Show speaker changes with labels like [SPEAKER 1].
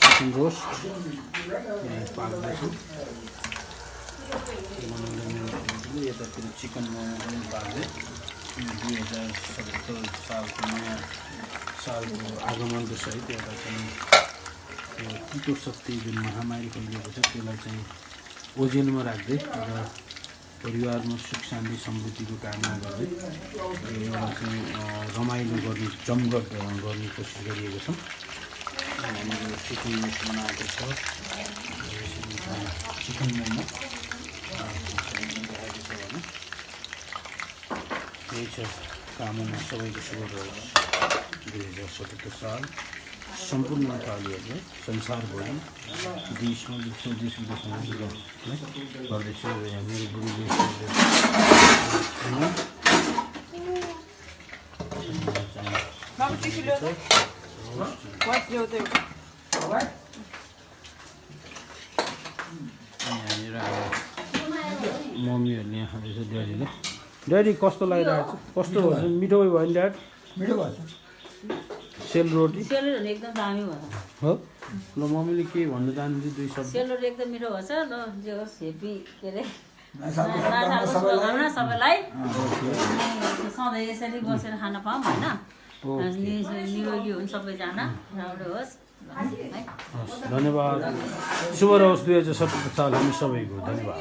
[SPEAKER 1] Chicken roast पाक्दैछ यतातिर chicken momo पनि पाक्दै 2077 सालको नयाँ सालको आगमनको सहित एउटा चाहिँ यो तितो शक्ति जुन महामारी फैलिएको छ त्यसलाई चाहिँ ओजेलमा राख्दै र परिवारमा सुख शान्ति समृद्धिको कामना गर्दै एउटा चाहिँ रमाइलो गर्ने जमघट गर्ने कोसिस गरिएको छ। हामीले चिकन बनाएको छ चिकन मोमो यही छ कामना सबैको शुभ रहोस्। 2077 साल सम्पूर्ण नेपालीहरूले संसारभरि देशमा देश विदेशमा गर्दैछ। मेरो गुरु यहाँनिर मम्मीहरूले यहाँ खाँदैछ ड्याडीले। ड्याडी कस्तो लागिरहेको छ? कस्तो भयो? मिठो भयो नि ड्याड?
[SPEAKER 2] मिठो भएछ।
[SPEAKER 1] सेलरोटी
[SPEAKER 3] एकदम दामी भयो
[SPEAKER 1] हो। ल मम्मीले के भन्न चाहनुहुन्छ? 2 शब्द।
[SPEAKER 3] सेलरोटी एकदम मिठो भएछ। ल जे होस् हेपी के अरे
[SPEAKER 2] सबैलाई
[SPEAKER 3] सबैलाई सधैँ यसरी बसेर खान पाऊँ होइन। निरोगी हुन् सबैजना, राम्रो होस् है।
[SPEAKER 1] धन्यवाद। शुभ रहोस् 2077 साल हामी सबैको। धन्यवाद।